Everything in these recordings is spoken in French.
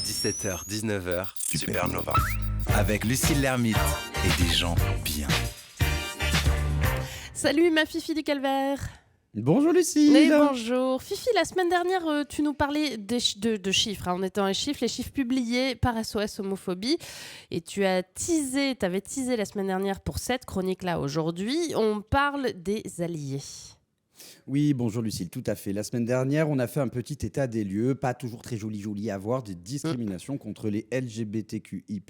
17h, 19h, Supernova. Avec Lucille Lermite et des gens bien. Salut ma Fifi du Calvaire. Bonjour Lucie. Mais bonjour. Fifi, la semaine dernière, tu nous parlais de chiffres. On était dans les chiffres publiés par SOS Homophobie. Et tu avais teasé la semaine dernière pour cette chronique-là aujourd'hui. On parle des alliés. Oui, bonjour Lucille, tout à fait. La semaine dernière, on a fait un petit état des lieux, pas toujours très joli à voir, des discriminations contre les LGBTQI+,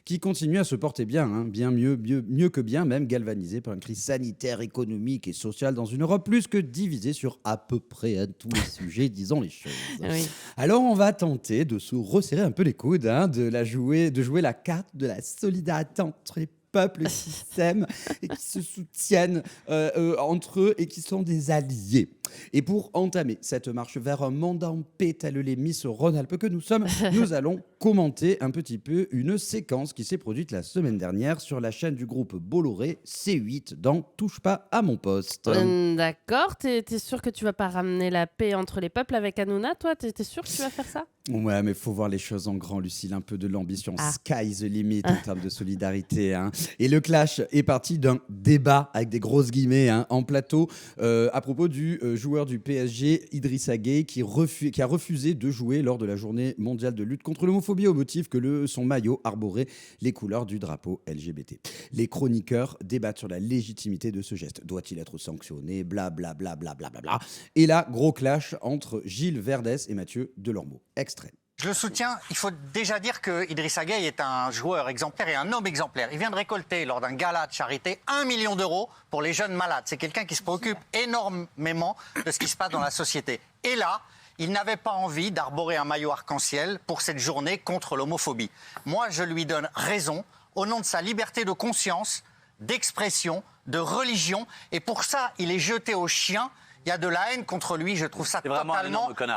qui continuent à se porter bien, bien mieux que bien, même galvanisés par une crise sanitaire, économique et sociale dans une Europe plus que divisée sur à peu près tous les sujets, disons les choses. Oui. Alors, on va tenter de se resserrer un peu les coudes, de jouer la carte de la solidarité entre les peuples qui s'aiment et qui se soutiennent entre eux et qui sont des alliés. Et pour entamer cette marche vers un monde en paix tel les Miss Rhône-Alpes que nous sommes, nous allons commenter un petit peu une séquence qui s'est produite la semaine dernière sur la chaîne du groupe Bolloré C8 dans Touche pas à mon poste. D'accord, t'es sûr que tu vas pas ramener la paix entre les peuples avec Hanouna, toi? T'es sûr que tu vas faire ça? Ouais, mais faut voir les choses en grand, Lucille, un peu de l'ambition. Sky the limit en termes de solidarité. Et le clash est parti d'un débat, avec des grosses guillemets, en plateau, à propos du joueur du PSG, Idrissa Gueye, qui a refusé de jouer lors de la journée mondiale de lutte contre l'homophobie au motif que son maillot arborait les couleurs du drapeau LGBT. Les chroniqueurs débattent sur la légitimité de ce geste. Doit-il être sanctionné? Blablabla. Et là, gros clash entre Gilles Verdès et Mathieu Delormeau. Extrait. Je le soutiens. Il faut déjà dire que Idrissa Gueye est un joueur exemplaire et un homme exemplaire. Il vient de récolter, lors d'un gala de charité, 1 million d'euros pour les jeunes malades. C'est quelqu'un qui se préoccupe énormément de ce qui se passe dans la société. Et là, il n'avait pas envie d'arborer un maillot arc-en-ciel pour cette journée contre l'homophobie. Moi, je lui donne raison au nom de sa liberté de conscience, d'expression, de religion. Et pour ça, il est jeté aux chiens. Il y a de la haine contre lui, je trouve ça totalement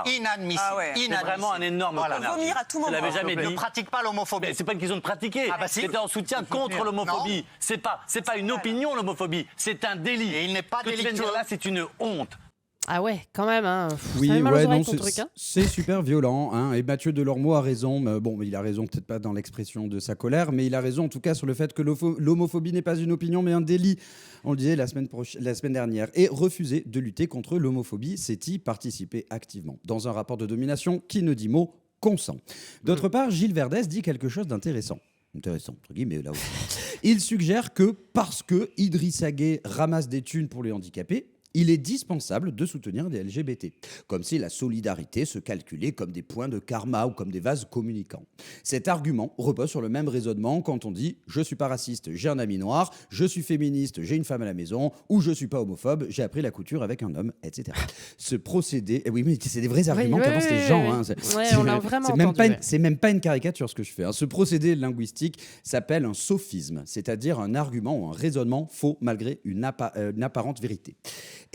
inadmissible. Ah ouais. Inadmissible. C'est vraiment un énorme connard. Vomir à tout moment. Je l'avais jamais dit. Ne pratique pas l'homophobie. Mais c'est pas une question de pratiquer. Ah bah si. C'était en soutien contre l'homophobie. C'est pas une opinion, l'homophobie. C'est un délit. Et il n'est pas délictueux. Ce que tu viens de dire là, c'est une honte. Ah ouais, quand même. Oui, ça fait mal aux oreilles, non, ton truc. c'est super violent. Et Mathieu Delormeau a raison. Bon, il a raison peut-être pas dans l'expression de sa colère, mais il a raison en tout cas sur le fait que l'homophobie n'est pas une opinion, mais un délit. On le disait la semaine dernière. Et refuser de lutter contre l'homophobie, c'est y participer activement. Dans un rapport de domination qui ne dit mot consent. D'autre part, Gilles Verdès dit quelque chose d'intéressant. Intéressant, entre guillemets, là aussi. Il suggère que parce que Idrissa Gueye ramasse des thunes pour les handicapés, il est dispensable de soutenir des LGBT, comme si la solidarité se calculait comme des points de karma ou comme des vases communicants. Cet argument repose sur le même raisonnement quand on dit « je suis pas raciste, j'ai un ami noir, je suis féministe, j'ai une femme à la maison » ou « je suis pas homophobe, j'ai appris la couture avec un homme », etc. Ce procédé, oui, mais c'est des vrais arguments qu'avancent les gens. On l'a vraiment entendu. C'est même pas une caricature ce que je fais. Ce procédé linguistique s'appelle un sophisme, c'est-à-dire un argument ou un raisonnement faux malgré une apparente vérité.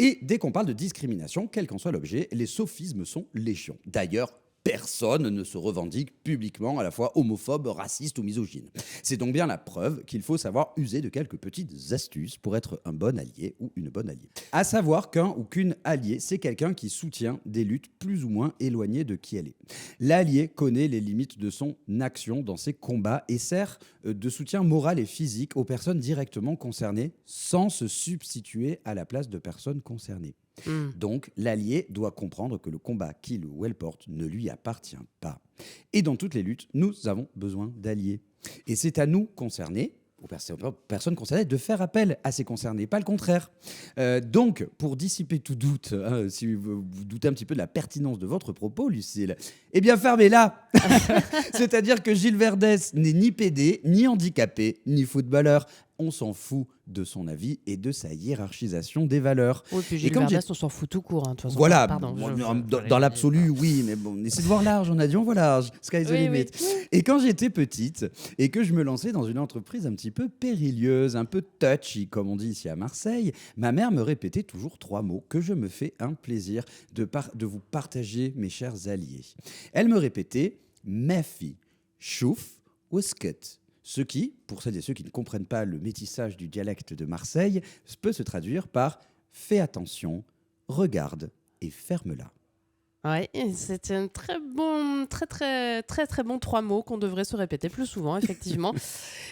Et dès qu'on parle de discrimination, quel qu'en soit l'objet, les sophismes sont légion. D'ailleurs, personne ne se revendique publiquement à la fois homophobe, raciste ou misogyne. C'est donc bien la preuve qu'il faut savoir user de quelques petites astuces pour être un bon allié ou une bonne alliée. À savoir qu'un ou qu'une alliée, c'est quelqu'un qui soutient des luttes plus ou moins éloignées de qui elle est. L'allié connaît les limites de son action dans ses combats et sert de soutien moral et physique aux personnes directement concernées sans se substituer à la place de personnes concernées. Donc, l'allié doit comprendre que le combat qu'il ou elle porte ne lui appartient pas. Et dans toutes les luttes, nous avons besoin d'alliés. Et c'est à nous concernés, aux personnes concernées, de faire appel à ces concernés, pas le contraire. Donc, pour dissiper tout doute, si vous doutez un petit peu de la pertinence de votre propos, Lucille, eh bien, fermez-la. C'est-à-dire que Gilles Verdès n'est ni pédé, ni handicapé, ni footballeur. On s'en fout de son avis et de sa hiérarchisation des valeurs. Oui, puis Gilles Verdès, on s'en fout tout court. De toute façon. Voilà, Pardon, dans l'absolu, oui, mais bon, essayez de voir large, on a dit, on voit large, sky the limit. Oui. Et quand j'étais petite et que je me lançais dans une entreprise un petit peu périlleuse, un peu touchy, comme on dit ici à Marseille, ma mère me répétait toujours 3 mots que je me fais un plaisir de vous partager, mes chers alliés. Elle me répétait « méfie, chouf ou skut ». Ce qui, pour celles et ceux qui ne comprennent pas le métissage du dialecte de Marseille, peut se traduire par « fais attention, regarde et ferme-la ». Ouais, et c'était un très bon, très bon 3 mots qu'on devrait se répéter plus souvent, effectivement.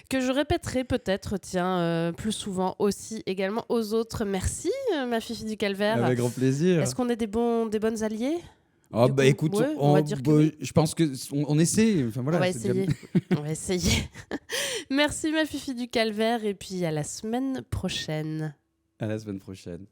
Que je répéterai peut-être, tiens, plus souvent aussi également aux autres. Merci, ma Fifi du Calvaire. Avec grand plaisir. Est-ce qu'on est des bonnes alliés? Oh, Du bah coup, écoute, ouais, on va dire que oui. je pense qu'on essaie. Enfin, voilà, On va c'est déjà- essayer. On va essayer. Merci, ma Fifi du Calvaire, et puis à la semaine prochaine. À la semaine prochaine.